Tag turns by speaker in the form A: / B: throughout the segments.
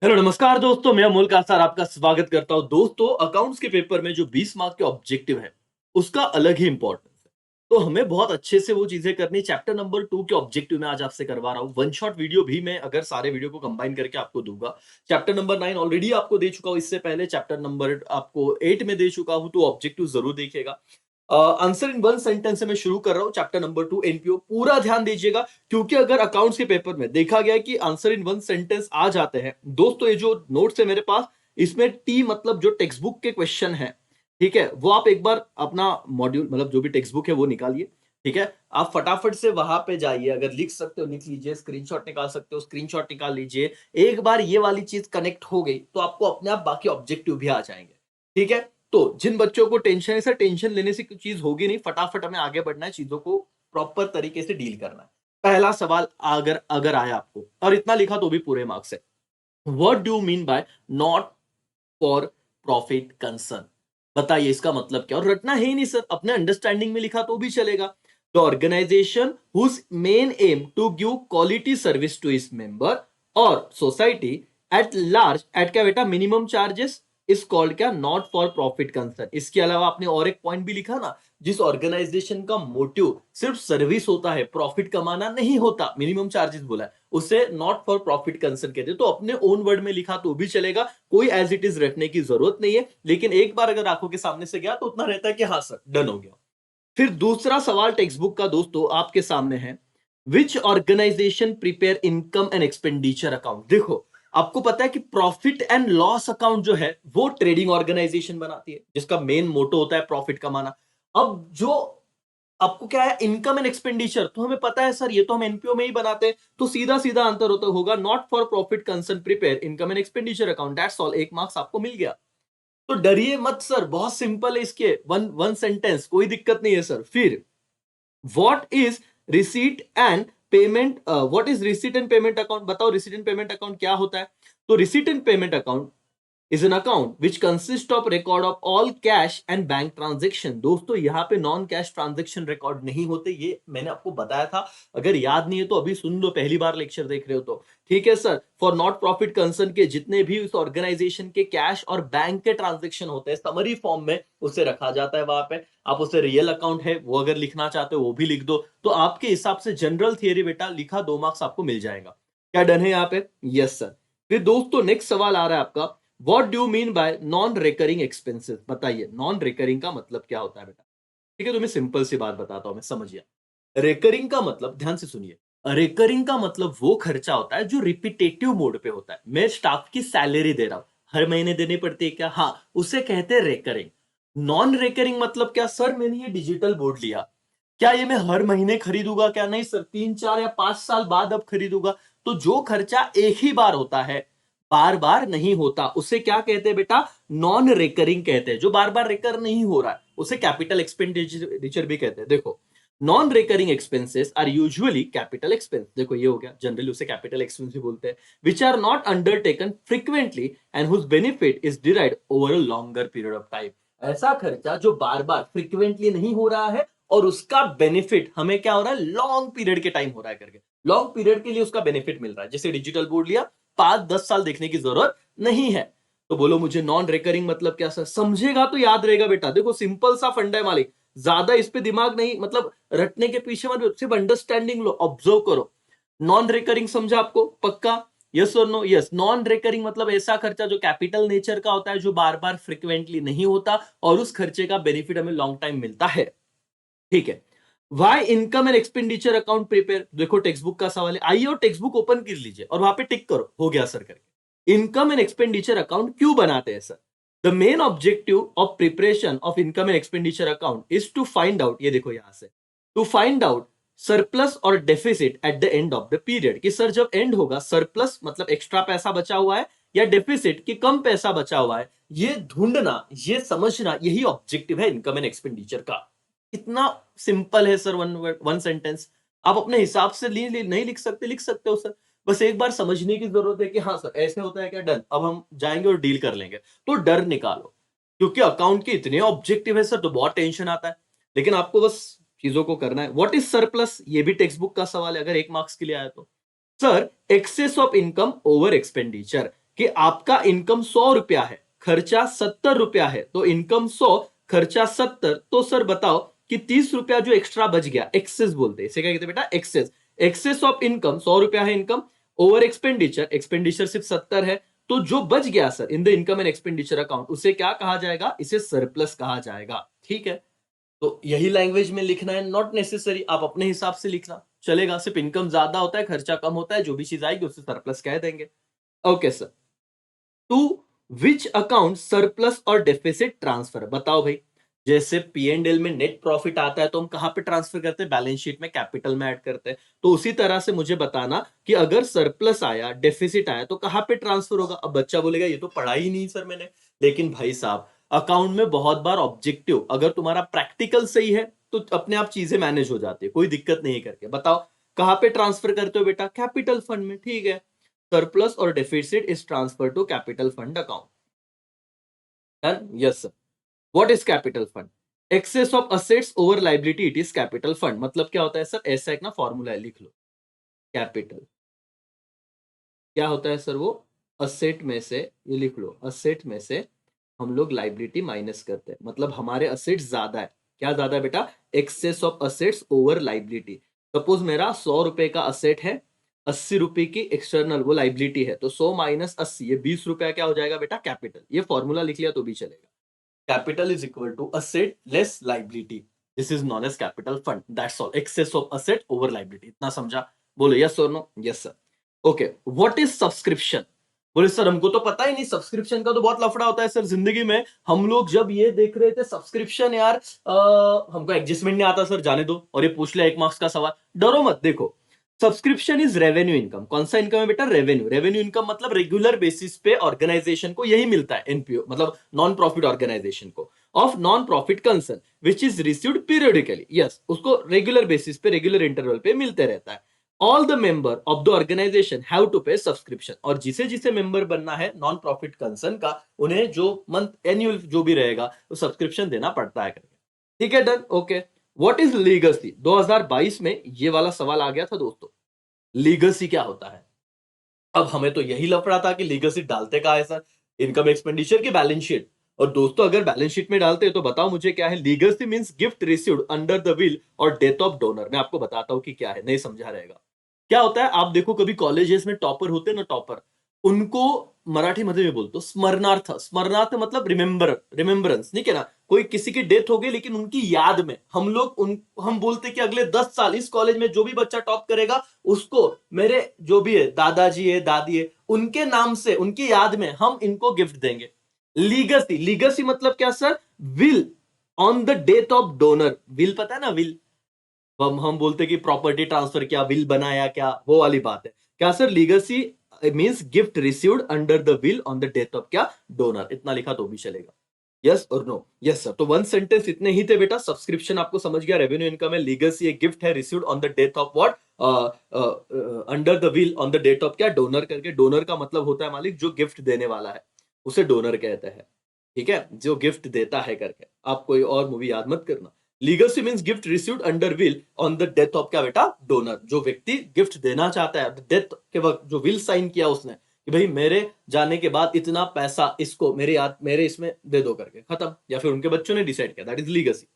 A: Hello नमस्कार दोस्तों, मैं अमोल कासार आपका स्वागत करता हूं। दोस्तों, अकाउंट्स के पेपर में जो 20 मार्क के ऑब्जेक्टिव है उसका अलग ही इंपॉर्टेंस है। तो हमें बहुत अच्छे से वो चीजें करनी। चैप्टर नंबर 2 के ऑब्जेक्टिव में आज आपसे करवा रहा हूं। वन शॉट वीडियो भी मैं अगर सारे वीडियो को कंबाइन करके आपको दूंगा। चैप्टर नंबर 9 ऑलरेडी आपको दे चुका हूं, इससे पहले चैप्टर नंबर आपको 8 में दे चुका हूं, तो ऑब्जेक्टिव जरूर देखिएगा। आंसर इन वन सेंटेंस से मैं शुरू कर रहा हूं। चैप्टर नंबर 2 एनपीओ, पूरा ध्यान दीजिएगा, क्योंकि अगर अकाउंट्स के पेपर में देखा गया है कि आंसर इन वन सेंटेंस आ जाते हैं दोस्तों, ये जो नोट्स है मेरे पास, इसमें टी मतलब जो टेक्स्ट बुक के क्वेश्चन है, ठीक है, वो आप एक बार अपना मॉड्यूल मतलब जो भी टेक्स्ट बुक है वो निकालिए। ठीक है, आप फटाफट से वहां पे जाइए, अगर लिख सकते हो लिख लीजिए, स्क्रीनशॉट निकाल सकते हो स्क्रीनशॉट निकाल लीजिए। एक बार ये वाली चीज कनेक्ट हो गई तो आपको अपने आप बाकी ऑब्जेक्टिव भी आ जाएंगे। ठीक है, तो जिन बच्चों को टेंशन है, सर टेंशन लेने से कुछ चीज होगी नहीं, फटाफट हमें आगे बढ़ना है, चीजों को प्रॉपर तरीके से डील करना है। पहला सवाल अगर अगर आया आपको और इतना लिखा तो भी पूरे मार्क्स है। What do mean bye not for profit concern? बताइए इसका मतलब क्या। और रटना है ही नहीं सर, अपने अंडरस्टैंडिंग में लिखा तो भी चलेगा। The organisation whose main aim to give quality service to its member और सोसाइटी एट लार्ज एट क्या बेटा मिनिमम चार्जेस इज कॉल्ड क्या नॉट फॉर प्रॉफिट कंसर्न। इसके अलावा आपने और एक पॉइंट भी लिखा ना, जिस ऑर्गेनाइजेशन का मोटिव सिर्फ सर्विस होता है, प्रॉफिट कमाना नहीं होता, मिनिमम चार्जेस बोला है, उसे नॉट फॉर प्रॉफिट कंसर्न कहते हैं। तो अपने ओन वर्ड में लिखा तो भी चलेगा, कोई एज इट इज रखने की जरूरत नहीं है। लेकिन एक बार अगर आंखों के सामने से गया तो उतना रहता है कि हाँ सर डन हो गया। फिर दूसरा सवाल टेक्स्ट बुक का दोस्तों आपके सामने है, which organization prepare income and expenditure account. देखो, आपको पता है कि प्रॉफिट एंड लॉस अकाउंट जो है वो ट्रेडिंग ऑर्गेनाइजेशन बनाती है, जिसका मेन मोटो होता है प्रॉफिट कमाना। अब जो आपको क्या है इनकम एंड एक्सपेंडिचर, तो हमें पता है सर ये तो हम एनपीओ में ही बनाते हैं, तो सीधा सीधा आंसर होता होगा not for profit concern prepare income and expenditure account. That's all, एक मार्क्स आपको मिल गया। तो डरिए मत सर, बहुत सिंपल है, इसके वन वन सेंटेंस, कोई दिक्कत नहीं है सर। फिर what is receipt and payment, what is receipt and payment account, बताओ रिसीट एंड पेमेंट अकाउंट क्या होता है। तो receipt and payment account is an account which consists of record of all cash and bank transaction। दोस्तों यहाँ पे non cash transaction record नहीं होते, ये मैंने आपको बताया था। अगर याद नहीं है तो अभी सुन लो, पहली बार लेक्चर देख रहे हो तो। ठीक है sir, for not profit concern के जितने भी उस ऑर्गेनाइजेशन के कैश और बैंक के ट्रांजेक्शन होते हैं, समरी फॉर्म में उसे रखा जाता है वहां पे। आप उसे रियल अकाउंट है वो अगर लिखना चाहते हो वो भी लिख दो। तो आपके हिसाब से जनरल थियरी बेटा लिखा, 2 मार्क्स आपको मिल जाएगा। क्या डन है यहाँ पे? Yes sir. फिर दोस्तों नेक्स्ट सवाल आ रहा है आपका, What do you mean by non recurring expenses? बताइए नॉन रिकरिंग का मतलब क्या होता है बेटा। ठीक है, तुम्हें सिंपल सी बात बताता हूं मैं, समझिए। रिकरिंग का मतलब, ध्यान से सुनिए, रिकरिंग का मतलब वो खर्चा होता है जो रिपीटेटिव मोड पे होता है। मैं स्टाफ की सैलरी दे रहा हूं, हर महीने देनी पड़ती है क्या? हाँ, उसे कहते हैं रिकरिंग। नॉन रिकरिंग मतलब क्या? सर मैंने ये डिजिटल बोर्ड लिया, क्या ये मैं हर महीने खरीदूंगा? क्या नहीं सर, 3 4 या 5 साल बाद अब खरीदूंगा। तो जो खर्चा एक ही बार होता है, बार बार नहीं होता, उसे क्या कहते हैं बेटा? नॉन रिकरिंग कहते हैं। जो बार बार रिकर नहीं हो रहा है उसे कैपिटल एक्सपेंडिचर भी कहते हैं। देखो, non recurring expenses are usually capital expense, देखो ये हो गया, जनरली उसे कैपिटल एक्सपेंस भी बोलते हैं, which are not undertaken frequently and whose benefit is derived over a longer period of time. ऐसा खर्चा जो बार बार फ्रीक्वेंटली नहीं हो रहा है और उसका बेनिफिट हमें क्या हो रहा है, लॉन्ग पीरियड के टाइम हो रहा है करके, लॉन्ग पीरियड के लिए उसका बेनिफिट मिल रहा है। जैसे डिजिटल बोर्ड लिया, 5 10 साल देखने की जरूरत नहीं है। तो बोलो मुझे नॉन रिकरिंग मतलब क्या सर? समझेगा तो याद रहेगा बेटा। देखो सिंपल सा फंडा है मालिक, ज्यादा इस पे दिमाग नहीं, मतलब रटने के पीछे मत, सिर्फ अंडरस्टैंडिंग लो, ऑब्जर्व करो। नॉन रिकरिंग समझा आपको पक्का? यस और नो? यस, नॉन रिकरिंग मतलब ऐसा खर्चा जो कैपिटल नेचर का होता है, जो बार बार फ्रिक्वेंटली नहीं होता और उस खर्चे का बेनिफिट हमें लॉन्ग टाइम मिलता है। ठीक है, why income and expenditure account prepare, देखो टेक्स्ट बुक का सवाल है, आइए और टेक्स्ट बुक ओपन कर लीजिए और वहां पे टिक करो, हो गया सर करके। इनकम एंड एक्सपेंडिचर अकाउंट क्यों बनाते हैं sir? The main objective of preparation of income and expenditure account is to find out, ये देखो यहां से, टू फाइंड आउट सरप्लस और deficit at the end of the period. कि सर जब एंड होगा, सरप्लस मतलब एक्स्ट्रा पैसा बचा हुआ है, या डेफिसिट कि कम पैसा बचा हुआ है, ये ढूंढना, ये समझना, यही ऑब्जेक्टिव है इनकम एंड एक्सपेंडिचर का। इतना सिंपल है सर, वन वन सेंटेंस। आप अपने हिसाब से नहीं लिख सकते, लिख सकते हो सर, बस एक बार समझने की जरूरत है कि हाँ सर ऐसे होता है क्या, डन, अब हम जाएंगे और डील कर लेंगे। तो डर निकालो, क्योंकि अकाउंट के इतने ऑब्जेक्टिव है सर तो बहुत टेंशन आता है, लेकिन आपको बस चीजों को करना है। व्हाट इज सरप्लस, ये भी टेक्स्ट बुक का सवाल है, अगर 1 मार्क्स के लिए आया तो। Sir excess of income over expenditure, कि आपका इनकम 100 रुपया है, खर्चा 70 रुपया है, तो इनकम 100, खर्चा 70, तो सर बताओ कि 30 रुपया जो एक्स्ट्रा बच गया, एक्सेस बोलते हैं इसे, क्या कहते हैं बेटा, एक्सेस। एक्सेस ऑफ इनकम 100 रुपया है इनकम, ओवर एक्सपेंडिचर, एक्सपेंडिचर सिर्फ 70 है, तो जो बच गया sir in the income and expenditure account, उसे क्या कहा जाएगा, इसे सरप्लस कहा जाएगा। ठीक है, तो यही लैंग्वेज में लिखना है, नॉट नेसेसरी आप अपने हिसाब से लिखना चलेगा, सिर्फ इनकम ज्यादा होता है, खर्चा कम होता है, जो भी चीज आएगी उसे सरप्लस कह देंगे। Okay sir, to which account surplus और डेफिसिट ट्रांसफर, बताओ भाई। जैसे पी एंड एल में नेट प्रॉफिट आता है तो हम कहां पे ट्रांसफर करते हैं, बैलेंस शीट में कैपिटल में ऐड करते हैं, तो उसी तरह से मुझे बताना कि अगर सरप्लस आया, डेफिसिट आया, तो कहां पे ट्रांसफर होगा। अब बच्चा बोलेगा ये तो पढ़ा ही नहीं सर मैंने, लेकिन भाई साहब अकाउंट में बहुत बार ऑब्जेक्टिव, अगर तुम्हारा प्रैक्टिकल सही है तो अपने आप चीजें मैनेज हो जाती है, कोई दिक्कत नहीं करके। बताओ कहां पे ट्रांसफर करते हो बेटा, कैपिटल फंड में। ठीक है, surplus or deficit is transferred to capital fund account. Done? Yes sir. What is capital fund? Excess of assets over liability, it is capital fund. मतलब क्या होता है सर, ऐसा एक ना फॉर्मूला है, लिख लो। कैपिटल क्या होता है सर, वो असेट में से, ये लिख लो, असेट में से हम लोग लाइबिलिटी माइनस करते हैं, मतलब हमारे असेट्स ज्यादा है। क्या ज्यादा है बेटा, excess of assets over liability. Suppose मेरा 100 रुपए का असेट है, 80 रुपए की एक्सटर्नल वो लाइबिलिटी है, तो 100 माइनस 80, ये 20 रुपया क्या हो जाएगा बेटा, कैपिटल। ये फॉर्मूला लिख लिया तो भी चलेगा। Capital is equal to asset less liability, this is known as capital fund, that's all. Excess of asset over liability, इतना समझा, बोलो यस और no. Yes sir. Okay, what is subscription. बोले सर हमको तो पता ही नहीं, सब्सक्रिप्शन का तो बहुत लफड़ा होता है सर जिंदगी में। हम लोग जब ये देख रहे थे सब्सक्रिप्शन, यार हमको एडजस्टमेंट नहीं आता सर, जाने दो, और ये पूछ लिया 1 मार्क्स का सवाल। डरो मत, देखो सब्सक्रिप्शन इज रेवेन्यू इनकम। कौन सा इनकम है बेटा, रेवेन्यू। रेवेन्यू इनकम मतलब रेगुलर बेसिस पे ऑर्गेनाइजेशन को यही मिलता है, एनपीओ मतलब नॉन प्रॉफिट ऑर्गेनाइजेशन को, of non profit concern which is received periodically. Yes, उसको रेगुलर बेसिस पे, रेगुलर इंटरवल पे मिलते रहता है। All the member of the organisation have to pay subscription, और जिसे जिसे मेंबर बनना है नॉन प्रॉफिट कंसर्न का, उन्हें जो मंथ एनुअल जो भी रहेगा वो सब्सक्रिप्शन देना पड़ता है करके। ठीक है, done. Okay, what is legacy. 2022 में ये वाला सवाल आ गया था दोस्तों, लीगसी क्या होता है। अब हमें तो यही लफड़ा था कि लीगसी डालते कहा है सर, इनकम एक्सपेंडिचर की बैलेंस शीट। और दोस्तों अगर बैलेंस शीट में डालते हैं तो बताओ मुझे क्या है, legacy means gift received under the will और डेथ ऑफ डोनर। मैं आपको बताता हूं कि क्या है, नहीं समझा रहेगा। क्या होता है, आप देखो कभी कॉलेजेस में टॉपर होते हैं ना, टॉपर, उनको मराठी मध्ये में बोलतो स्मरणार्थ। स्मरणार्थ मतलब रिमेम्बरेंस, नहीं क्या ना, कोई किसी की डेथ हो गई लेकिन उनकी याद में हम लोग हम बोलते कि अगले 10 साल इस कॉलेज में जो भी बच्चा टॉप करेगा उसको, मेरे जो भी है दादाजी है, दादी है, उनके नाम से, उनकी याद में हम इनको गिफ्ट देंगे। लीगसी, लीगसी मतलब क्या sir, will on the death of donor. Will पता है ना, विल हम बोलते कि प्रॉपर्टी ट्रांसफर किया, विल बनाया क्या, वो वाली बात है। क्या sir, legacy means gift received under the will on the death of क्या, डोनर। इतना लिखा तो भी चलेगा। यस और नो। यस सर, तो 1 सेंटेंस इतने ही थे बेटा। सब्सक्रिप्शन आपको समझ गया, रेवेन्यू इनकम है, लीगसी एक गिफ्ट है received on the death of what, under the will on the death of क्या, डोनर करके। डोनर का मतलब होता है मालिक, जो गिफ्ट देने वाला है उसे डोनर कहते हैं। ठीक है, जो गिफ्ट देता है करके। आप कोई और मूवी याद मत करना। Legacy means gift received under will on the death of क्या बेटा, डोनर। जो व्यक्ति गिफ्ट देना चाहता है, डेथ के वक्त जो विल साइन किया उसने कि भाई मेरे जाने के बाद इतना पैसा इसको मेरे याद, मेरे इसमें दे दो करके, खत्म। या फिर उनके बच्चों ने डिसाइड किया, that is legacy.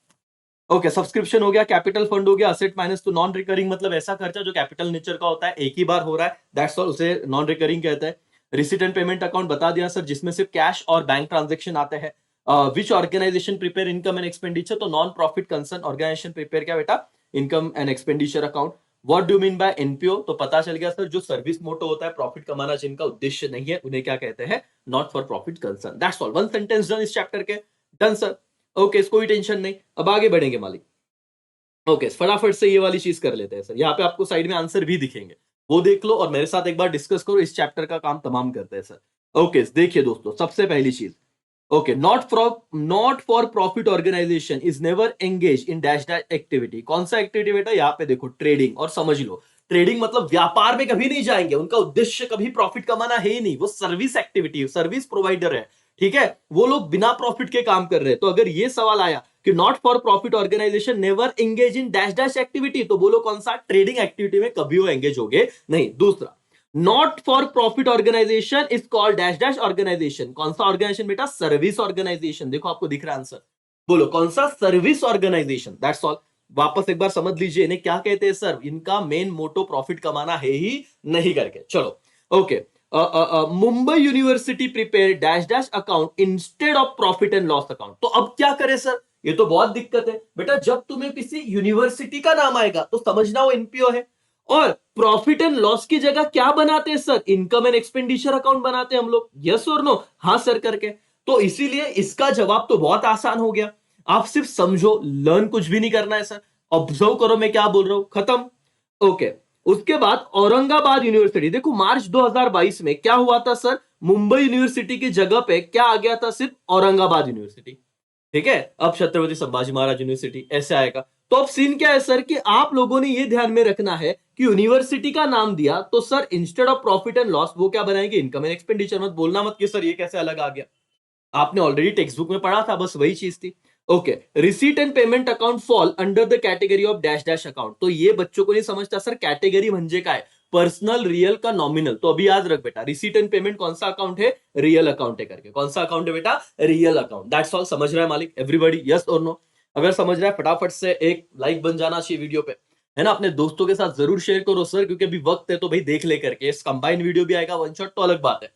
A: Okay, subscription हो गया, कैपिटल फंड हो गया, asset minus two non recurring मतलब ऐसा खर्चा जो कैपिटल नेचर का होता है, एक ही बार हो रहा है, दैट्स ऑल, उसे नॉन रिकरिंग कहते हैं। रिसीट एंड पेमेंट अकाउंट बता दिया सर, जिसमें सिर्फ कैश और बैंक ट्रांजेक्शन आते हैं। Which organization prepare income and expenditure, तो non profit concern organization prepare क्या बेटा, income and expenditure account. What do mean by NPO, तो पता चल गया सर, जो सर्विस मोटो होता है, प्रॉफिट कमाना जिनका उद्देश्य नहीं है, उन्हें क्या कहते हैं, not for profit concern. That's all, 1 sentence done इस चैप्टर के। Done sir. ओके, कोई टेंशन नहीं, अब आगे बढ़ेंगे मालिक। ओके, फटाफट से ये वाली चीज कर लेते हैं सर। यहाँ पे आपको साइड में आंसर भी दिखेंगे, वो देख लो और मेरे साथ एक बार डिस्कस करो, इस चैप्टर का काम तमाम करते हैं सर। ओके, देखिए दोस्तों, सबसे पहली चीज, okay, not for profit organisation is never engage in dash dash activity. कौन सा एक्टिविटी बेटा, यहाँ पे देखो, ट्रेडिंग। और समझ लो, ट्रेडिंग मतलब व्यापार में कभी नहीं जाएंगे, उनका उद्देश्य कभी प्रॉफिट कमाना है ही नहीं, वो सर्विस एक्टिविटी, सर्विस प्रोवाइडर है। ठीक है, वो लोग बिना प्रॉफिट के काम कर रहे हैं। तो अगर ये सवाल आया कि not for profit organisation never engage in dash dash activity, तो बोलो कौन सा, ट्रेडिंग एक्टिविटी में कभी वो एंगेज होंगे नहीं। दूसरा, not for profit organisation is called dash dash organisation. कौन सा ऑर्गेनाइजेशन बेटा? Service organisation. देखो आपको दिख रहा है आंसर, बोलो कौन सा? Service organisation, that's all. वापस एक बार समझ लीजिए इन्हें क्या कहते हैं सर, इनका मेन मोटो प्रॉफिट कमाना है ही नहीं करके। चलो okay, Mumbai university prepare dash dash account instead of profit and loss account. तो अब क्या करे सर, ये तो बहुत दिक्कत है बेटा। जब तुम्हें किसी यूनिवर्सिटी का नाम आएगा तो समझना वो एनपीओ है, और प्रॉफिट एंड लॉस की जगह क्या बनाते हैं sir? Income and expenditure account बनाते हैं हम लोग। यस और नो? हाँ सर करके। तो इसीलिए इसका जवाब तो बहुत आसान हो गया। आप सिर्फ समझो, लर्न कुछ भी नहीं करना है सर, ऑब्जर्व करो मैं क्या बोल रहा हूं, खत्म। ओके, उसके बाद औरंगाबाद यूनिवर्सिटी। देखो मार्च 2022 में क्या हुआ था सर, मुंबई यूनिवर्सिटी की जगह पे क्या आ गया था? सिर्फ औरंगाबाद यूनिवर्सिटी। ठीक है, अब छत्रपति संभाजी महाराज यूनिवर्सिटी ऐसे आएगा। तो अब सीन क्या है सर कि आप लोगों ने ये ध्यान में रखना है कि यूनिवर्सिटी का नाम दिया तो sir instead of profit and loss वो क्या बनाएंगे? Income and expenditure. मत बोलना मत कि सर ये कैसे अलग आ गया, आपने ऑलरेडी टेक्स्ट बुक में पढ़ा था, बस वही चीज थी। Okay, receipt and payment account fall under the category of dash dash account. तो ये बच्चों को नहीं समझता सर, कैटेगरी म्हणजे काय? पर्सनल, रियल का नॉमिनल। तो अभी याद रख बेटा, रिसीट एंड पेमेंट कौन सा अकाउंट है? रियल अकाउंट है करके। कौन सा अकाउंट है बेटा? Real account. That's all. समझ रहा है मालिक एवरीबॉडी? यस और नो? अगर समझ रहा है फटाफट से एक लाइक बन जाना चाहिए वीडियो पे, है ना। अपने दोस्तों के साथ जरूर शेयर करो सर, क्योंकि अभी वक्त है तो भाई देख ले करके। इस कंबाइन वीडियो भी आएगा वन शॉट तो अलग बात है।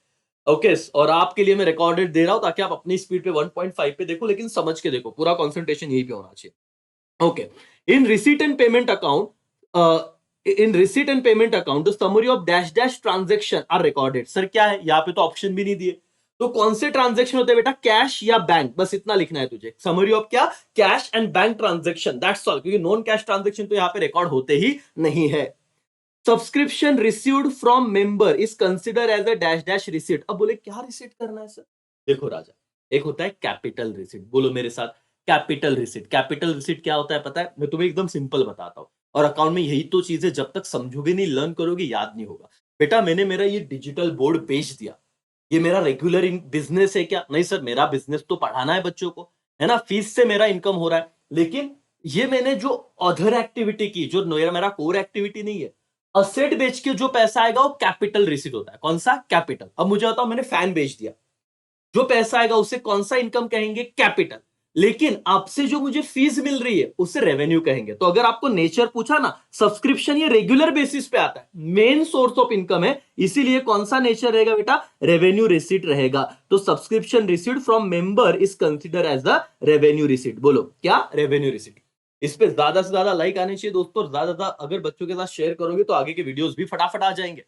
A: ओके, और आपके लिए मैं रिकॉर्डेड दे रहा हूं ताकि आप अपनी स्पीड पे 1.5 पे देखो, लेकिन समझ के देखो, पूरा कंसंट्रेशन यही पे होना चाहिए। Okay, in receipt and payment account, in receipt and payment account the summary of dash dash transaction are recorded. Sir क्या है यहाँ पे? तो ऑप्शन भी नहीं दिए। तो कौन से ट्रांजैक्शन होते हैं बेटा? कैश या बैंक, बस इतना लिखना है तुझे। समरी ऑफ क्या? Cash and bank transaction, that's all. क्योंकि नॉन कैश ट्रांजैक्शन तो यहाँ पे रिकॉर्ड होते ही नहीं है। Subscription received from member is consider as a dash dash receipt. अब बोले क्या रिसीट करना है सर? देखो राजा, एक होता है कैपिटल रिसीट। बोलो मेरे साथ, कैपिटल रिसीट। कैपिटल रिसीट क्या होता है पता है? मैं तुम्हें एकदम सिंपल बताता हूं, और अकाउंट में यही तो चीज है, जब तक समझोगे नहीं, लर्न करोगे, याद नहीं होगा। बेटा मैंने मेरा ये डिजिटल बोर्ड बेच दिया, ये मेरा रेगुलर बिजनेस है क्या? नहीं सर, मेरा बिजनेस तो पढ़ाना है बच्चों को, है ना, फीस से मेरा इनकम हो रहा है। लेकिन ये मैंने जो अदर एक्टिविटी की, जो मेरा कोर एक्टिविटी नहीं है, असेट बेच के जो पैसा आएगा वो कैपिटल रिसीट होता है। कौन सा? कैपिटल। अब मुझे बताओ, मैंने फैन बेच दिया, जो पैसा आएगा उसे कौन सा इनकम कहेंगे? कैपिटल। लेकिन आपसे जो मुझे फीस मिल रही है उसे रेवेन्यू कहेंगे। तो अगर आपको नेचर पूछा ना, सब्सक्रिप्शन ये रेगुलर बेसिस पे आता है, मेन सोर्स ऑफ इनकम है, इसीलिए कौन सा नेचर रहेगा बेटा? रेवेन्यू रिसीट रहेगा। तो subscription receipt from member is consider as the revenue receipt. बोलो क्या? Revenue receipt. इस पे ज्यादा से ज्यादा लाइक आने चाहिए दोस्तों, और ज्यादा अगर बच्चों के साथ शेयर करोगे तो आगे के वीडियोस भी फटाफट आ जाएंगे।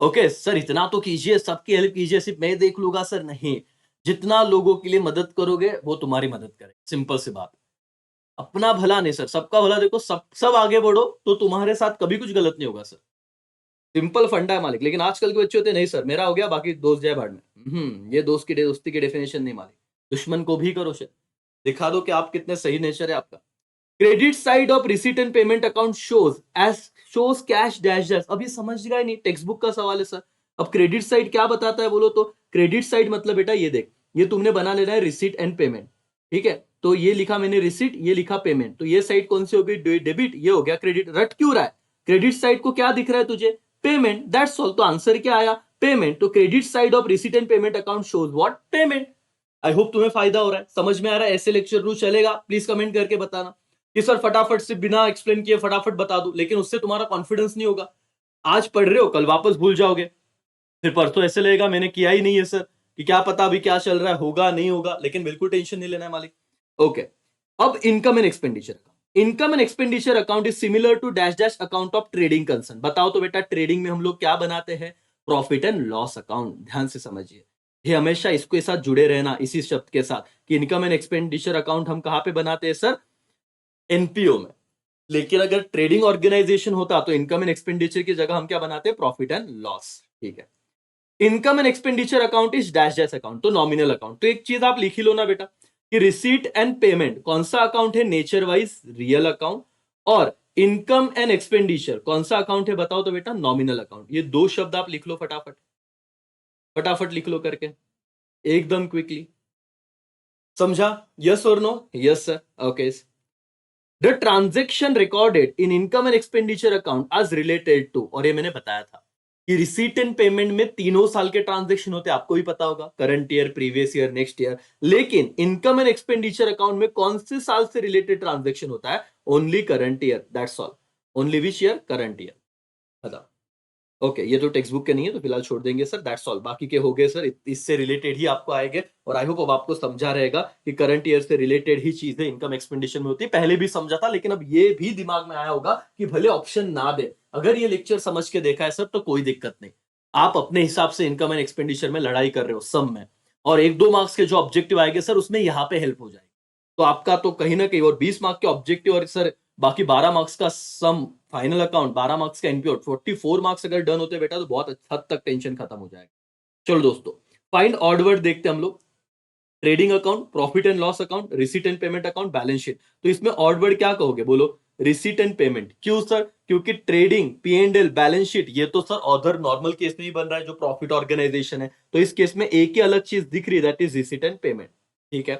A: ओके सर, इतना तो कीजिए, सबकी हेल्प कीजिए, सिर्फ मैं देख लूंगा सर, नहीं। जितना लोगों के लिए मदद करोगे वो तुम्हारी मदद करे, सिंपल सी बात। अपना भला नहीं सर, सबका भला देखो। सब सब आगे बढ़ो तो तुम्हारे साथ कभी कुछ गलत नहीं होगा सर। सिंपल फंडा है मालिक। लेकिन आजकल के बच्चे होते हैं, नहीं सर मेरा हो गया, बाकी दोस्त जाए भाड़ में। ये दोस्ती की डेफिनेशन नहीं मालिक। दुश्मन को भी करो शेयर, दिखा दो कि आप कितने सही नेचर है आपका। Credit side of receipt and payment account shows cash dash dash. अब ये समझ गए नहीं, टेक्स्ट बुक का सवाल है सर। अब क्रेडिट साइड क्या बताता है बोलो तो? क्रेडिट साइड मतलब बेटा ये देख, ये तुमने बना लेना है रिसीट एंड पेमेंट, ठीक है। तो ये लिखा मैंने रिसीट, ये लिखा पेमेंट, तो ये साइड कौन सी हो गई? डेबिट, ये हो गया क्रेडिट। रट क्यों रहा है? क्रेडिट साइड को क्या दिख रहा है तुझे? Payment, that's all. तो आंसर क्या आया? पेमेंट। तो credit side of receipt and payment account shows what? Payment. I hope तुम्हें फायदा हो रहा है, समझ में आ रहा है। ऐसे लेक्चर रोज चलेगा? प्लीज कमेंट करके बताना कि सर फटाफट से बिना एक्सप्लेन किए फटाफट बता दूं, लेकिन उससे तुम्हारा कॉन्फिडेंस नहीं होगा। आज पढ़ रहे हो, कल वापस भूल जाओगे, फिर परसों ऐसे लगेगा मैंने किया ही नहीं है सर, कि क्या पता अभी क्या चल रहा है, होगा नहीं होगा। लेकिन बिल्कुल टेंशन नहीं लेना है मालिक। ओके, अब income and expenditure account. Income and expenditure account is similar to dash dash account of trading concern. बताओ तो बेटा, ट्रेडिंग में हम लोग क्या बनाते हैं? Profit and loss account. ध्यान से समझिए, ये हमेशा इसके साथ जुड़े रहना, इसी शब्द के साथ, कि इनकम एंड एक्सपेंडिचर अकाउंट हम कहां पे बनाते हैं सर? एनपीओ में। लेकिन अगर ट्रेडिंग ऑर्गेनाइजेशन होता तो इनकम एंड एक्सपेंडिचर की जगह हम क्या बनाते हैं? प्रॉफिट एंड लॉस, ठीक है। Income and expenditure account is dash dash account, तो नॉमिनल अकाउंट। तो एक चीज आप लिख ही लो ना बेटा, कि रिसीट एंड पेमेंट कौन सा अकाउंट है? Nature wise real account. और इनकम एंड एक्सपेंडिचर कौन सा अकाउंट है? बताओ तो बेटा, नॉमिनल अकाउंट। ये दो शब्द आप लिख लो फटाफट, फटाफट लिख लो करके, एकदम क्विकली। समझा? यस और no? Yes sir. Okay, the transaction recorded in income and expenditure account आज रिलेटेड टू, और ये मैंने बताया था, कि रिसीट एंड पेमेंट में तीनों साल के ट्रांजेक्शन होते हैं, आपको भी पता होगा, current year, previous year, next year. लेकिन इनकम एंड एक्सपेंडिचर अकाउंट में कौन से साल से रिलेटेड ट्रांजेक्शन होता है? Only current year, that's all. Only which year? Current year. बताओ। ओके, ये तो टेक्स्ट बुक के नहीं है तो फिलहाल छोड़ देंगे सर, दैट्स ऑल। बाकी के हो गए सर, इससे रिलेटेड ही आपको आएंगे। और आई होप अब आपको समझा रहेगा कि करंट ईयर से रिलेटेड ही चीजें इनकम एक्सपेंडिचर में होती है। पहले भी समझा था, लेकिन अब ये भी दिमाग में आया होगा कि भले ऑप्शन ना दे, अगर ये लेक्चर समझ के देखा है सर तो कोई दिक्कत नहीं। आप अपने हिसाब से इनकम एंड एक्सपेंडिचर में लड़ाई कर रहे हो सम में, और 1-2 मार्क्स के जो ऑब्जेक्टिव आएंगे सर उसमें यहाँ पे हेल्प हो जाएगी। तो आपका तो कहीं ना कहीं, और 20 मार्क के ऑब्जेक्टिव और सर बाकी 12 मार्क्स का सम, फाइनल अकाउंट, 12 मार्क्स का एनपीओ, 44 मार्क्स अगर डन होते बेटा तो बहुत हद तक टेंशन खत्म हो जाएगा। चलो दोस्तों, फाइंड ऑड वर्ड देखते हैं हम लोग। Trading account, profit and loss account, receipt and payment account, balance sheet. तो इसमें ऑड वर्ड क्या कहोगे? बोलो रिसीट एंड पेमेंट। क्यों सर? क्योंकि ट्रेडिंग, P&L, बैलेंस शीट ये तो सर अदर नॉर्मल केस में ही बन रहा है जो प्रॉफिट ऑर्गेनाइजेशन है। तो इस केस में एक ही अलग चीज दिख रही है, that is receipt and payment. ठीक है।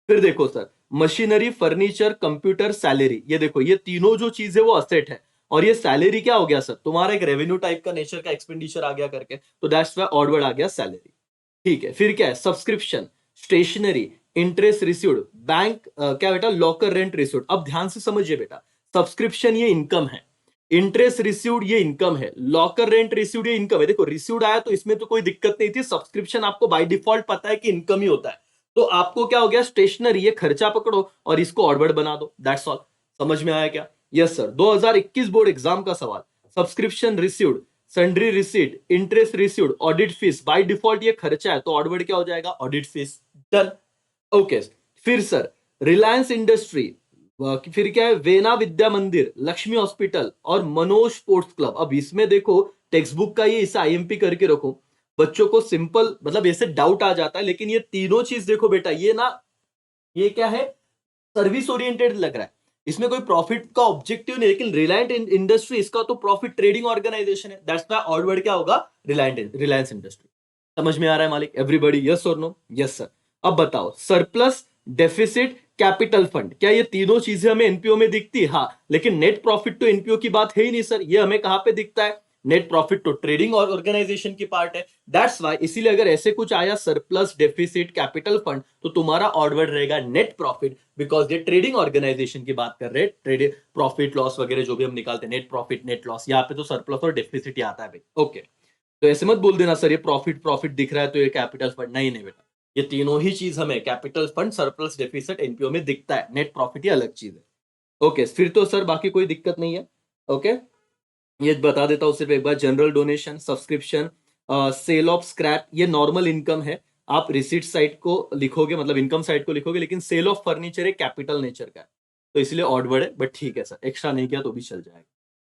A: फिर देखो sir, machinery, furniture, computer, salary, ये देखो ये तीनों जो चीज है वो असेट है। और ये सैलरी क्या हो गया सर? तुम्हारा एक रेवेन्यू टाइप का नेचर का एक्सपेंडिचर आ गया करके, तो दैट्स व्हाई ऑड वर्ड आ गया सैलरी। ठीक है। फिर क्या है? Subscription, stationery, interest received, bank, क्या बेटा, लॉकर रेंट रिसीव्ड। अब ध्यान से समझिए बेटा, सब्सक्रिप्शन ये इनकम है, इंटरेस्ट रिसीव्ड ये इनकम है, लॉकर रेंट रिसीव्ड ये इनकम है। देखो रिसीव्ड आया तो इसमें तो कोई दिक्कत नहीं थी, सब्सक्रिप्शन आपको बाय डिफॉल्ट पता है कि इनकम ही होता है। तो आपको क्या हो गया? स्टेशनरी ये खर्चा पकड़ो और इसको ऑर्डर बना दो, दैट्स ऑल। समझ में आया क्या? Yes sir. 2021 बोर्ड एग्जाम का सवाल, subscription received, sundry receipt, interest received, audit fees, by default ये खर्चा है तो ऑर्डर क्या हो जाएगा? Audit fees. डन। ओके। फिर सर, रिलायंस इंडस्ट्री, फिर क्या है? वेना विद्या मंदिर, लक्ष्मी हॉस्पिटल और मनोज स्पोर्ट्स क्लब। अब इसमें देखो टेक्स्ट बुक का ये इसे आईएमपी करके रखो, बच्चों को सिंपल मतलब ऐसे डाउट आ जाता है, लेकिन ये तीनों चीज देखो बेटा, ये ना, ये क्या है? सर्विस ओरिएंटेड लग रहा है, इसमें कोई प्रॉफिट का ऑब्जेक्टिव नहीं। लेकिन रिलायंस इंडस्ट्री इसका तो प्रॉफिट ट्रेडिंग ऑर्गेनाइजेशन है, दैट्स व्हाई ऑड वर्ड क्या होगा? रिलायंस इंडस्ट्री। समझ में आ रहा है मालिक? एवरीबॉडी यस और नो? Yes sir. अब बताओ, सरप्लस, डेफिसिट, कैपिटल फंड, क्या ये तीनों चीजें हमें एनपीओ में दिखती है? हाँ, लेकिन नेट प्रॉफिट तो एनपीओ की बात है ही नहीं सर, ये हमें कहां पे दिखता है? नेट प्रॉफिट तो ट्रेडिंग और ऑर्गेनाइजेशन की पार्ट है, दैट्स वाई। इसीलिए अगर ऐसे कुछ आया सरप्लस, डेफिसिट, कैपिटल फंड, तो तुम्हारा ऑर्डर रहेगा नेट प्रॉफिट, बिकॉज ये ट्रेडिंग ऑर्गेनाइजेशन की बात कर रहे हैं। ट्रेडिंग प्रॉफिट लॉस वगैरह जो भी हम निकालते हैं, नेट प्रॉफिट, नेट लॉस, यहाँ पे तो सरप्लस और डेफिसिट ही आता है भाई। ओके, तो ऐसे मत बोल देना सर ये प्रॉफिट प्रॉफिट दिख रहा है तो ये कैपिटल फंड, नहीं नहीं बेटा, ये तीनों ही चीज हमें capital fund, surplus, deficit NPO में दिखता है, नेट प्रॉफिट ये अलग चीज है। ओके, फिर तो सर बाकी कोई दिक्कत नहीं है। ओके, ये बता देता हूं सिर्फ एक बार, general donation, subscription, sale of scrap ये नॉर्मल इनकम है। आप रिसीट साइड को लिखोगे, मतलब इनकम साइड को लिखोगे, लेकिन सेल ऑफ फर्नीचर एक कैपिटल नेचर का है तो इसलिए ऑड वर्ड है, बट ठीक है सर, एक्स्ट्रा नहीं किया तो भी चल जाएगा।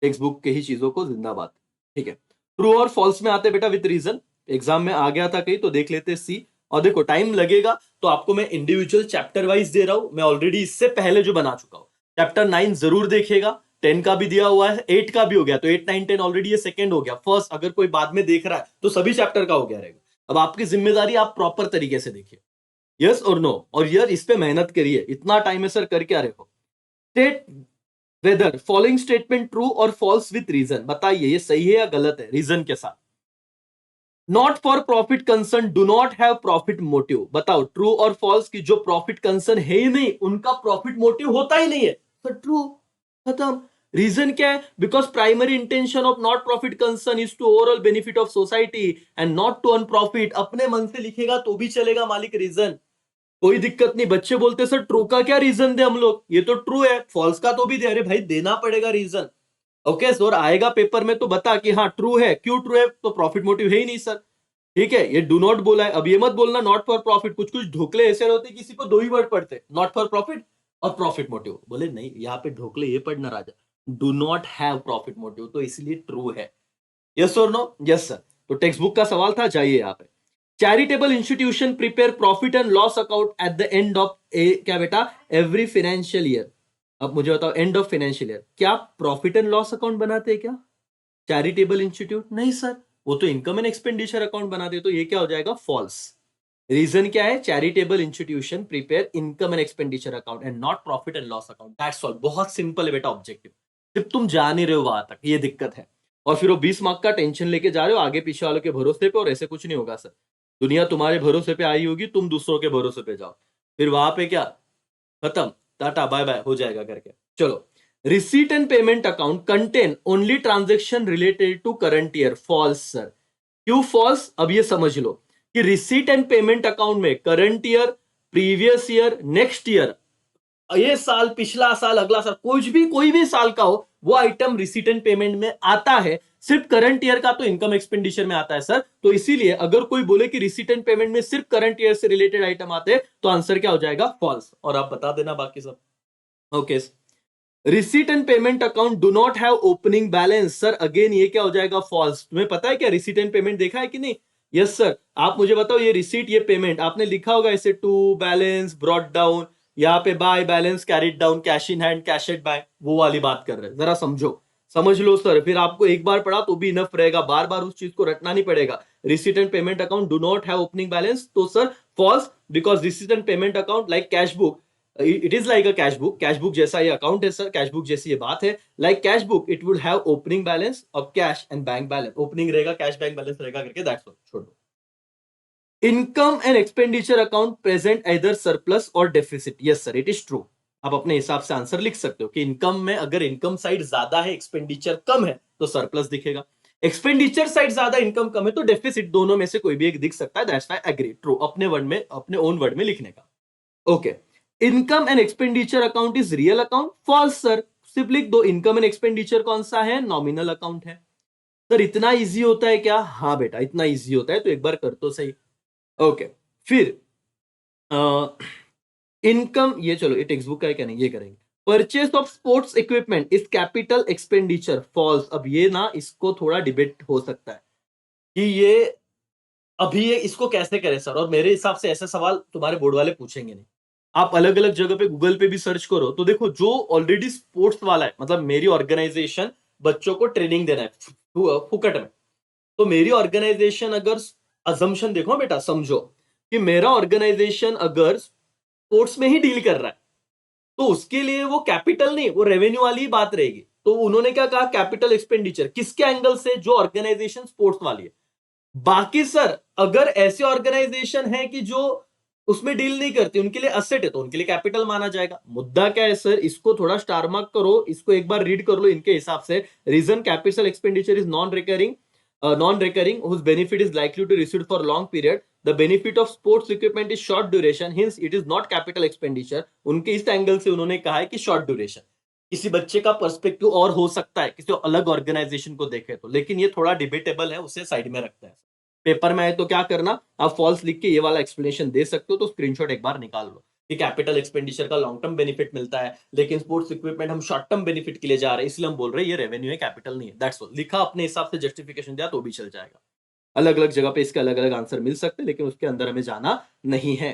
A: टेक्स्ट बुक के ही चीजों को जिंदाबाद। ठीक है। ट्रू और फॉल्स में आते बेटा विद रीजन, एग्जाम में आ गया था कहीं तो देख लेते सी। और देखो टाइम लगेगा तो आपको मैं इंडिविजुअल चैप्टर वाइज दे रहा हूं, मैं ऑलरेडी इससे पहले जो बना चुका हूं। चैप्टर 9 जरूर देखिएगा, 10 का भी दिया हुआ है, 8 का भी हो गया, तो 8, 9, 10 ऑलरेडी ये सेकंड हो गया। फर्स्ट अगर कोई बाद में देख रहा है तो सभी चैप्टर का हो गया रहेगा। अब आपकी जिम्मेदारी, आप प्रॉपर तरीके से देखिए, यस और नो, और यार इस पे मेहनत करिए, इतना टाइम है सर, कर क्या रहे हो? State whether following statement true और फॉल्स विथ रीजन, बताइए ये सही है या गलत है रीजन के साथ। Not for profit concern do not have profit motive, बताओ ट्रू और फॉल्स की? जो प्रॉफिट कंसर्न है ही नहीं उनका प्रॉफिट मोटिव होता ही नहीं है, तो ट्रू, खत्म। रीजन क्या है? Because primary intention of not profit concern is to overall benefit of society and not to earn profit. अपने मन से लिखेगा तो भी चलेगा मालिक, रीजन कोई दिक्कत नहीं। बच्चे बोलते सर ट्रू का क्या रीजन दे हम लोग, ये तो ट्रू है, फॉल्स का तो भी दे। अरे भाई देना पड़ेगा रीजन। ओके सर, आएगा पेपर में तो बता कि हाँ ट्रू है, क्यों ट्रू है? तो प्रॉफिट मोटिव है ही नहीं सर। ठीक है, ये डू नॉट बोला है। अब ये मत बोलना नॉट फॉर प्रॉफिट, कुछ कुछ ढोकले ऐसे होते किसी को दो ही वर्ड पढ़ते, नॉट फॉर प्रॉफिट और प्रॉफिट मोटिव, बोले नहीं यहाँ पे ढोकले ये पढ़ना राजा, do not have profit motive, तो इसलिए ट्रू है। यस और नो? Yes sir. तो टेक्स्ट बुक का सवाल था, जाइए यहाँ पे। Charitable institution prepare profit and loss account at the end of a, क्या बेटा, एवरी फाइनेंशियल ईयर। अब मुझे बताओ, एंड ऑफ फाइनेंशियल ईयर क्या प्रॉफिट एंड लॉस अकाउंट बनाते हैं क्या चैरिटेबल इंस्टीट्यूट? नहीं सर, वो तो इनकम एंड एक्सपेंडिचर अकाउंट बनाते, तो ये क्या हो जाएगा? फॉल्स। रीजन क्या है? Charitable institution prepare income and expenditure account and not profit and loss account, that's all. बहुत सिंपल है बेटा ऑब्जेक्टिव, सिर्फ तुम जा नहीं रहे हो वहां तक, ये दिक्कत है। और फिर वो 20 मार्क का टेंशन लेके जा रहे हो आगे पीछे वालों के भरोसे पे, और ऐसे कुछ नहीं होगा सर। दुनिया तुम्हारे भरोसे पे आई होगी, तुम दूसरों के भरोसे पे जाओ, फिर वहां पे क्या, खत्म, टाटा बाय बाय हो जाएगा करके। चलो, receipt and payment account contain only transaction related to current year, false sir. क्यों फॉल्स, अब ये समझ लो कि रिसीट एंड पेमेंट अकाउंट में current year, previous year, next year, ये साल, पिछला साल, अगला साल, कोई भी साल का हो, वो आइटम रिसीट एंड पेमेंट में आता है। सिर्फ करंट ईयर का तो इनकम एक्सपेंडिचर में आता है सर। तो इसीलिए अगर कोई बोले कि रिसीट एंड पेमेंट में सिर्फ करंट ईयर से रिलेटेड आइटम आते हैं, तो आंसर क्या हो जाएगा, फॉल्स। और आप बता देना बाकी सब। Okay, receipt and payment account do not have opening balance, sir again ये क्या हो जाएगा, फॉल्स। तुम्हें पता है क्या रिसीट एंड पेमेंट देखा है कि नहीं? Yes sir. आप मुझे बताओ, ये रिसीट, ये पेमेंट आपने लिखा होगा ऐसे, टू बैलेंस ब्रॉट डाउन, यहाँ पे by balance carried down, cash in hand, cash at by, वो वाली बात कर रहे हैं। जरा समझो, समझ लो सर, फिर आपको एक बार पढ़ा तो भी इनफ रहेगा, बार बार उस चीज को रटना नहीं पड़ेगा। Receipt and payment account do not have opening balance, तो sir false, because receipt and payment account like cash book, it is like a cash book जैसा ये अकाउंट है सर, कैश बुक जैसी ये बात है। Like cash book it would have opening balance of cash and bank balance, opening रहेगा, cash bank balance रहेगा करके, दैट्स ऑल, छोड़ो। Income and expenditure account present either surplus और deficit, yes sir it is true. आप अपने हिसाब से answer लिख सकते हो कि इनकम में अगर इनकम साइड ज्यादा है, एक्सपेंडिचर कम है, तो सरप्लस दिखेगा। एक्सपेंडिचर साइड ज्यादा, इनकम कम है, तो डेफिसिट। दोनों में से कोई भी एक दिख सकता है, दैट्स व्हाई एग्री, ट्रू, अपने वर्ड में, अपने ओन वर्ड में लिखने का। Okay, income and expenditure account is real account, false sir. सिर्फ लिख दो, इनकम एंड एक्सपेंडिचर कौन सा है, नॉमिनल अकाउंट है। सर इतना इजी होता है क्या? हाँ बेटा इतना इजी होता है, तो एक बार कर तो सही। ओके, फिर इनकम, ये चलो ये टेक्स्ट बुक का है क्या, नहीं ये करेंगे। Purchase of sports equipment is capital expenditure, false. अब ये ना, इसको थोड़ा डिबेट हो सकता है कि ये अभी ये इसको कैसे करें सर, और मेरे हिसाब से ऐसे सवाल तुम्हारे बोर्ड वाले पूछेंगे नहीं। आप अलग अलग जगह पे गूगल पे भी सर्च करो तो देखो, जो ऑलरेडी स्पोर्ट्स वाला है, मतलब मेरी ऑर्गेनाइजेशन बच्चों को ट्रेनिंग देना है फुकट में, तो मेरी ऑर्गेनाइजेशन अगर, अजम्पशन देखो बेटा, समझो कि मेरा ऑर्गेनाइजेशन अगर स्पोर्ट्स में ही डील कर रहा है, तो उसके लिए वो कैपिटल नहीं, वो रेवेन्यू वाली ही बात रहेगी। तो उन्होंने क्या कहा, कैपिटल एक्सपेंडिचर, किसके एंगल से, जो ऑर्गेनाइजेशन स्पोर्ट्स वाली है। बाकी सर अगर ऐसे ऑर्गेनाइजेशन है कि जो उसमें डील नहीं करती, उनके लिए असेट है, तो उनके लिए कैपिटल माना जाएगा। मुद्दा क्या है सर, इसको थोड़ा स्टार मार्क करो, इसको एक बार रीड कर लो इनके हिसाब से। Reason, capital expenditure is non-recurring whose benefit is likely to receive for long period. The benefit of sports equipment is short duration, hence it is not capital expenditure. उनके इस angle से उन्होंने कहा है कि शॉर्ट ड्यूरेशन। किसी बच्चे का पर्सपेक्टिव और हो सकता है किसी अलग ऑर्गेनाइजेशन को देखे तो, लेकिन ये थोड़ा डिबेटेबल है, उसे साइड में रखते हैं। पेपर में आए तो क्या करना, आप फॉल्स लिख के ये वाला एक्सप्लेनेशन दे सकते हो, तो स्क्रीनशॉट एक बार निकाल लो कि कैपिटल एक्सपेंडिचर का लॉन्ग टर्म बेनिफिट मिलता है, लेकिन स्पोर्ट्स इक्विपमेंट हम शॉर्ट टर्म बेनिफिट के लिए जा रहे हैं, इसलिए हम बोल रहे हैं ये रेवेन्यू है, कैपिटल नहीं है, दैट्स ऑल। लिखा अपने हिसाब से, जस्टिफिकेशन दिया तो भी चल जाएगा। अलग अलग जगह पे इसके अलग अलग आंसर मिल सकते हैं, लेकिन उसके अंदर हमें जाना नहीं है।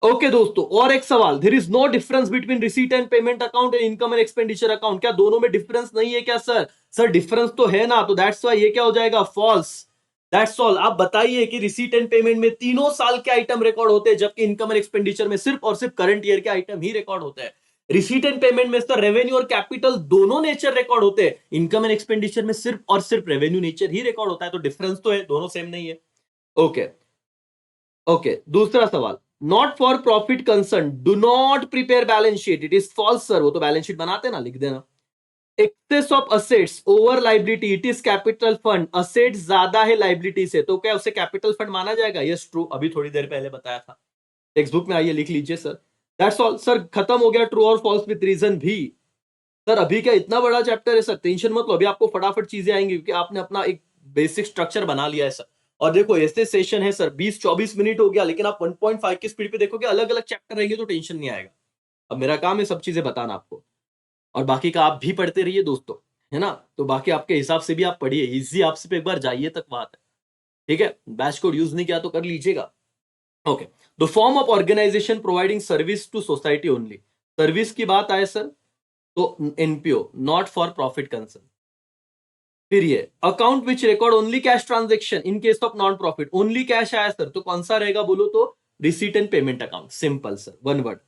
A: ओके दोस्तों, और एक सवाल, there is no difference between receipt and payment account and income and expenditure account, क्या दोनों में डिफरेंस नहीं है क्या सर? सर डिफरेंस तो है ना, तो दैट्स व्हाई ये क्या हो जाएगा, फॉल्स। That's all. आप बताइए कि रिसीट एंड पेमेंट में तीनों साल के आइटम रिकॉर्ड होते हैं, जबकि इनकम एंड एक्सपेंडिचर में सिर्फ और सिर्फ करंट ईयर के आइटम ही रिकॉर्ड होते हैं। रिसीट एंड पेमेंट में सर रेवेन्यू और कैपिटल दोनों नेचर रिकॉर्ड होते हैं, इनकम एंड एक्सपेंडिचर में सिर्फ और सिर्फ रेवेन्यू नेचर ही रिकॉर्ड होता है, तो डिफरेंस तो है, दोनों सेम नहीं है। ओके ओके, दूसरा सवाल, not for profit concern do not prepare balance sheet, it is false sir. वो तो बैलेंस शीट बनाते ना, लिख देना। Excess of assets over liability, it is capital fund, asset ज्यादा है लाइबिलिटी से, तो क्या उसे कैपिटल फंड माना जाएगा? यस ट्रू, अभी थोड़ी देर पहले बताया था, टेक्स्ट बुक में आइए लिख लीजिए सर। दैट्स ऑल सर, खत्म हो गया ट्रू और फॉल्स विद रीजन भी। सर अभी क्या इतना बड़ा चैप्टर है सर, टेंशन मत लो, अभी आपको फटाफट चीजें आएंगी, क्योंकि आपने अपना एक बेसिक स्ट्रक्चर बना लिया है सर। और देखो ऐसे सेशन है सर, 20-24 मिनट हो गया, लेकिन आप 1.5 की स्पीड पे देखोगे, अलग अलग चैप्टर रहेंगे तो टेंशन नहीं आएगा। अब मेरा काम है सब चीजें बताना आपको, और बाकी का आप भी पढ़ते रहिए दोस्तों, है ना? तो बाकी आपके हिसाब से भी आप पढ़िए, इजी आपसे पे एक बार जाइए तक बात है, ठीक है? बैच कोड यूज नहीं किया तो कर लीजिएगा। Okay, the form of organisation providing service to society only, service की बात आए सर तो NPO, not for profit concern. फिर ये account which record only cash transaction in case of non profit, only cash आया सर, तो कौन सा रहेगा बोलो तो, receipt and payment account, simple sir, one word.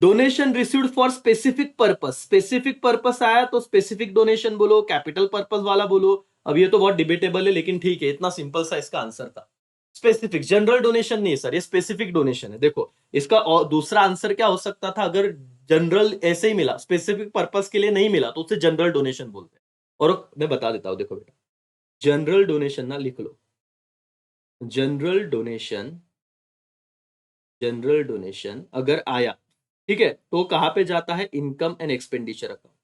A: Donation received for specific purpose, specific purpose आया तो स्पेसिफिक डोनेशन बोलो, कैपिटल पर्पस वाला बोलो। अब ये तो बहुत डिबेटेबल है, लेकिन ठीक है, इतना सिंपल सा इसका आंसर था। स्पेसिफिक, जनरल डोनेशन नहीं है सर, ये स्पेसिफिक डोनेशन है। देखो इसका और दूसरा आंसर क्या हो सकता था, अगर जनरल ऐसे ही मिला, स्पेसिफिक पर्पस के लिए नहीं मिला, तो उसे जनरल डोनेशन बोलते हैं। और मैं बता देता हूं, देखो बेटा, जनरल डोनेशन ना लिख लो, जनरल डोनेशन, जनरल डोनेशन अगर आया, ठीक है, तो कहां पे जाता है, इनकम एंड एक्सपेंडिचर अकाउंट।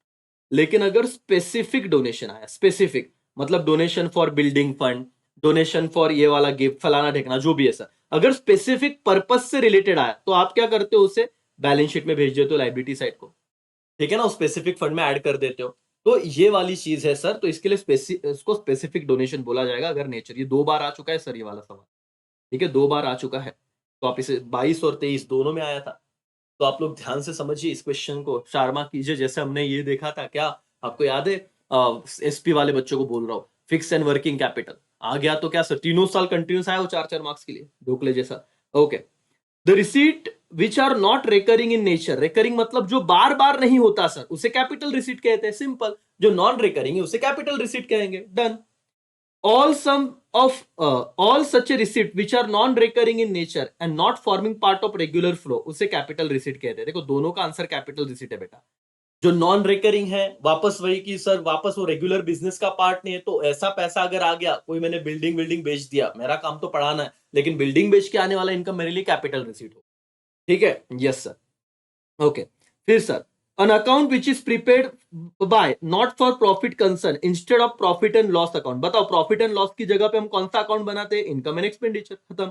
A: लेकिन अगर स्पेसिफिक डोनेशन आया, स्पेसिफिक मतलब donation for building fund, donation for ये वाला गिफ्ट, फलाना ढेकना, जो भी है सर, अगर स्पेसिफिक पर्पस से रिलेटेड आया तो आप क्या करते हो, उसे बैलेंस शीट में भेज देते हो, लाइबिलिटी साइड को, ठीक है ना, स्पेसिफिक फंड में ऐड कर देते हो। तो ये वाली चीज है सर, तो इसके लिए इसको स्पेसिफिक डोनेशन बोला जाएगा। अगर नेचर, ये 2 बार आ चुका है सर ये वाला सवाल, ठीक है, 2 बार आ चुका है। तो आप इसे 22 और 23 दोनों में आया था। तो आप लोग ध्यान से समझिए इस क्वेश्चन को, 4 मार्क कीजिए। जैसे हमने ये देखा था, क्या आपको याद है, एसपी वाले बच्चों को बोल रहा हूँ, फिक्स एंड वर्किंग कैपिटल आ गया तो क्या सर, तीनों साल कंटिन्यूस आया वो 4-4 मार्क्स के लिए, ढोकले जैसा। Okay, the receipt which are not recurring in nature, recurring मतलब जो बार बार नहीं होता सर, उसे कैपिटल रिसीट कहते हैं, सिंपल। जो नॉन रेकरिंग है उसे कैपिटल रिसीट कहेंगे, done. all sum of all such a receipt which are non recurring in nature and not forming part of regular flow, उसे कैपिटल रिसीट कहते हैं। देखो दोनों का आंसर कैपिटल रिसीट है बेटा। जो नॉन रिकरिंग है, वापस वही की सर, वापस वो रेगुलर बिजनेस का पार्ट नहीं है, तो ऐसा पैसा अगर आ गया, कोई मैंने बिल्डिंग बिल्डिंग बेच दिया, मेरा काम तो पढ़ाना है, लेकिन बिल्डिंग बेच के आने वाला इनकम मेरे लिए कैपिटल रिसीट हो, ठीक है, यस सर। ओके, फिर sir, an account which is prepared by not for profit concern instead of profit and loss account, बताओ प्रॉफिट एंड लॉस की जगह पे हम कौन सा अकाउंट बनाते हैं, इनकम एंड एक्सपेंडिचर, खत्म।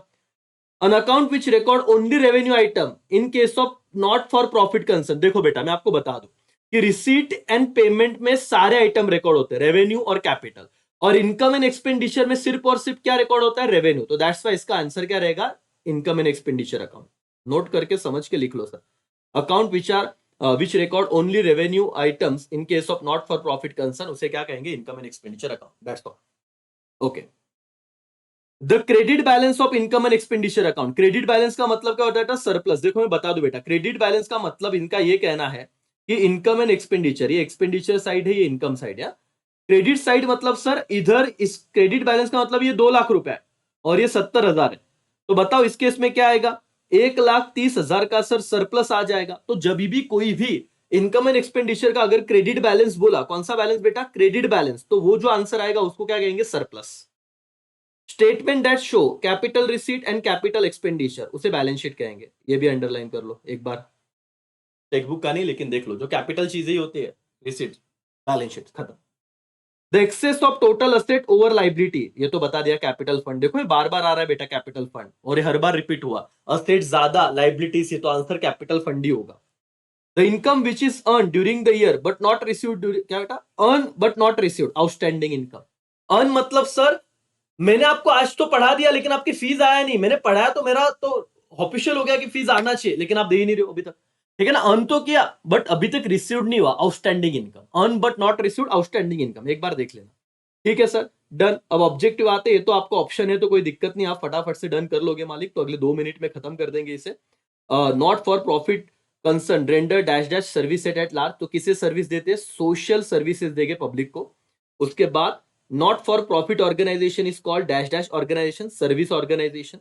A: an account which record only revenue item in case of not for profit concern, देखो बेटा मैं आपको बता दूं कि रिसीट एंड पेमेंट में सारे आइटम रिकॉर्ड होते हैं, रेवेन्यू और कैपिटल, और इनकम एंड एक्सपेंडिचर में सिर्फ और सिर्फ क्या रिकॉर्ड होता है, रेवेन्यू। तो दैट्स वाई इसका आंसर क्या रहेगा, income and expenditure account. Note करके समझ के लिख लो sir, account which are which record only revenue items in case of not for profit concern, उसे क्या कहेंगे, income and expenditure account, that's all. Okay, the credit balance of income and expenditure account, credit balance का मतलब क्या होता है, surplus. देखो मैं बता दूं बेटा, क्रेडिट बैलेंस का मतलब इनका ये कहना है कि इनकम एंड एक्सपेंडिचर, ये एक्सपेंडिचर साइड है, ये इनकम साइड है। क्रेडिट साइड मतलब सर, इधर इस क्रेडिट बैलेंस का मतलब ये 2 लाख रुपए है और ये 70,000 है, तो बताओ इस केस में क्या आएगा, 1,30,000 का सर सरप्लस आ जाएगा। तो जब भी कोई भी इनकम एंड एक्सपेंडिचर का अगर क्रेडिट बैलेंस बोला, कौन सा बैलेंस बेटा, क्रेडिट बैलेंस, तो वो जो आंसर आएगा उसको क्या कहेंगे, surplus. Statement that show capital receipt and capital expenditure, उसे बैलेंस शीट कहेंगे। ये भी अंडरलाइन कर लो एक बार, टेक्स्ट बुक का नहीं लेकिन देख लो, जो कैपिटल चीजें ही होती है, रिसीट, बैलेंस शीट, खत्म। The excess of total asset over liability, ये तो बता दिया कैपिटल फंड। देखो ये बार बार आ रहा है बेटा कैपिटल फंड, और ये हर बार रिपीट हुआ, असेट ज्यादा लाइबिलिटी से, तो आंसर कैपिटल फंड ही होगा। The income which is earn during the year but not received, क्या बेटा, earn but not received, outstanding income. Earn मतलब सर, मैंने आपको आज तो पढ़ा दिया लेकिन आपकी फीस आया नहीं, मैंने पढ़ाया तो मेरा तो ऑफिशियल हो गया कि फीस आना चाहिए, लेकिन आप दे ही नहीं रहे हो अभी तक, ठीक है ना, अर्न तो किया बट अभी तक रिसीव्ड नहीं हुआ, outstanding income, earn but not received, outstanding income, एक बार देख लेना, ठीक है सर, डन। अब ऑब्जेक्टिव आते हैं, तो आपको ऑप्शन है तो कोई दिक्कत नहीं, आप फटाफट से डन कर लोगे मालिक, तो अगले 2 मिनट में खत्म कर देंगे इसे। Not for profit concern render dash dash service at large, तो किसे सर्विस देते हैं, सोशल सर्विसेज देंगे पब्लिक को। उसके बाद not for profit organisation is called dash dash organisation, service organisation.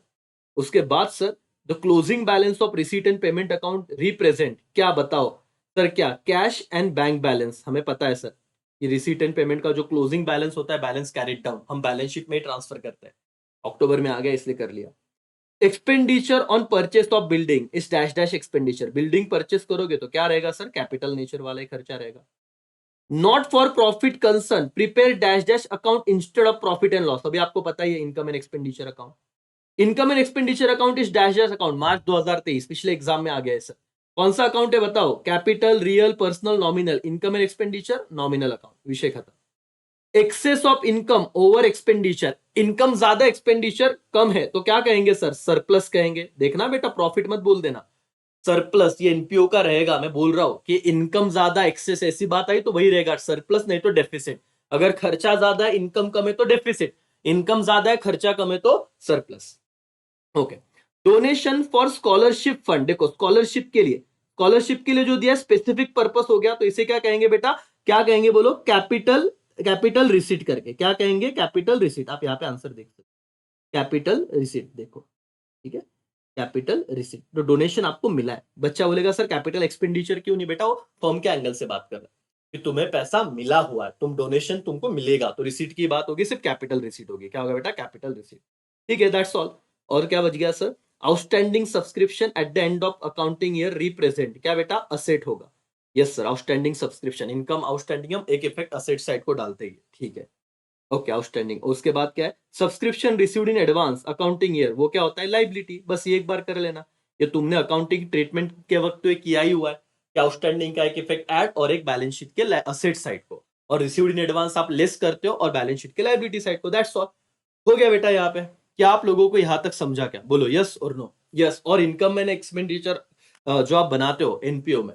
A: उसके बाद sir, the closing balance of receipt and payment account represent, क्या बताओ सर, क्या, कैश एंड बैंक बैलेंस। हमें पता है सर, ये रिसीट एंड पेमेंट का जो क्लोजिंग बैलेंस होता है, बैलेंस कैरिड डाउन, हम बैलेंस शीट में ही ट्रांसफर करते हैं, अक्टूबर में आ गया इसलिए कर लिया। Expenditure on purchase of building is dash dash expenditure, building purchase करोगे तो क्या रहेगा सर, कैपिटल नेचर वाला ही खर्चा रहेगा। Not for profit concern prepare dash dash account instead of profit and loss, अभी आपको पता ही है income and expenditure account, income and expenditure account is dash dash account, March 2023, पिछले एग्जाम में आ गया है सर। कौन सा अकाउंट है बताओ, capital, real, personal, nominal, income and expenditure, nominal account, विषय खत्म। Excess of income over expenditure, income ज्यादा एक्सपेंडिचर कम है, तो क्या कहेंगे सर, सरप्लस कहेंगे। देखना बेटा, प्रॉफिट मत बोल देना, सरप्लस ये एनपीओ का रहेगा। मैं बोल रहा हूं कि इनकम ज्यादा एक्सेस, ऐसी बात आई तो वही रहेगा सरप्लस, नहीं तो डेफिसिट। अगर खर्चा ज्यादा है, इनकम कम है तो डेफिसिट, इनकम ज्यादा है खर्चा कम है तो surplus. Okay, donation for scholarship fund, देखो स्कॉलरशिप के लिए, स्कॉलरशिप के लिए जो दिया स्पेसिफिक पर्पस हो गया, तो इसे क्या कहेंगे बेटा, क्या कहेंगे बोलो, कैपिटल रिसीट करके, क्या कहेंगे, कैपिटल रिसीट। आप यहाँ पे आंसर देख सकते, कैपिटल रिसीट देखो, ठीक है, कैपिटल रिसीट। तो डोनेशन आपको मिला है। बच्चा बोलेगा सर कैपिटल एक्सपेंडिचर क्यों नहीं, बेटा वो फर्म के एंगल से बात कर रहा है कि तुम्हें पैसा मिला हुआ है, तुम डोनेशन तुमको मिलेगा, तो रिसीट की बात होगी, सिर्फ कैपिटल रिसीट होगी। क्या होगा बेटा, कैपिटल रिसीट। ठीक है, दैट्स ऑल। और क्या बच गया sir, outstanding subscription eight the end of accounting year represent, क्या बेटा, असेट होगा। Yes sir, outstanding subscription, income outstanding हम एक इफेक्ट असेट साइड को डालते ही, ठीक है। Okay, outstanding. उसके बाद क्या है, subscription received in advance accounting year, वो क्या होता है, लाइबिलिटी। बस ये एक बार कर लेना, ये तुमने अकाउंटिंग ट्रीटमेंट के वक्त तो ये किया ही हुआ है कि आउटस्टैंडिंग का एक इफेक्ट ऐड और एक बैलेंस शीट के असेट साइड को, और रिसीव्ड इन एडवांस आप लेस करते हो और बैलेंस शीट के लाइबिलिटी साइड को। दैट्स ऑल, हो गया बेटा। यहाँ पे क्या आप लोगों को यहाँ तक समझा क्या, बोलो यस और नो। यस, और इनकम एंड एक्सपेंडिचर जो आप बनाते हो एनपीओ में,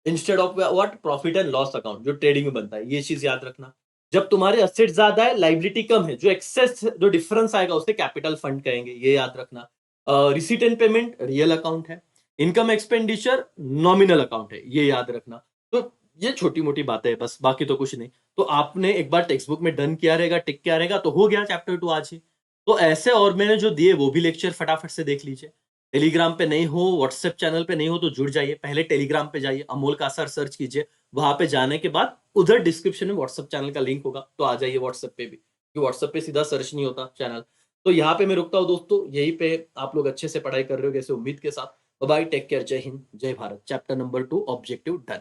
A: instead of what, profit and loss account जो ट्रेडिंग में बनता है, ये चीज याद रखना। जब तुम्हारे असेट ज्यादा है, लाइबिलिटी कम है, जो एक्सेस, जो डिफरेंस आएगा उसे कैपिटल फंड कहेंगे, ये याद रखना। Receipt and payment real account है, इनकम एक्सपेंडिचर नॉमिनल अकाउंट है, ये याद रखना। तो ये छोटी मोटी बातें हैं बस, बाकी तो कुछ नहीं। तो आपने एक बार टेक्स्ट बुक में डन किया रहेगा, टिक किया रहेगा, तो हो गया चैप्टर 2 आज ही। तो ऐसे और मैंने जो दिए वो भी लेक्चर फटाफट से देख लीजिए। टेलीग्राम पे नहीं हो, व्हाट्सएप चैनल पे नहीं हो तो जुड़ जाइए, पहले टेलीग्राम पे जाइए, अमोल कासर सर्च कीजिए, वहां पे जाने के बाद उधर डिस्क्रिप्शन में व्हाट्सएप चैनल का लिंक होगा, तो आ जाइए व्हाट्सएप पे भी, क्योंकि व्हाट्सएप पे सीधा सर्च नहीं होता चैनल। तो यहाँ पे मैं रुकता हूँ दोस्तों, यहीं पे आप लोग अच्छे से पढ़ाई कर रहे हो जैसे उम्मीद के साथ। बाय, टेक केयर, जय हिंद, जय Bharat. Chapter number 2 objective done.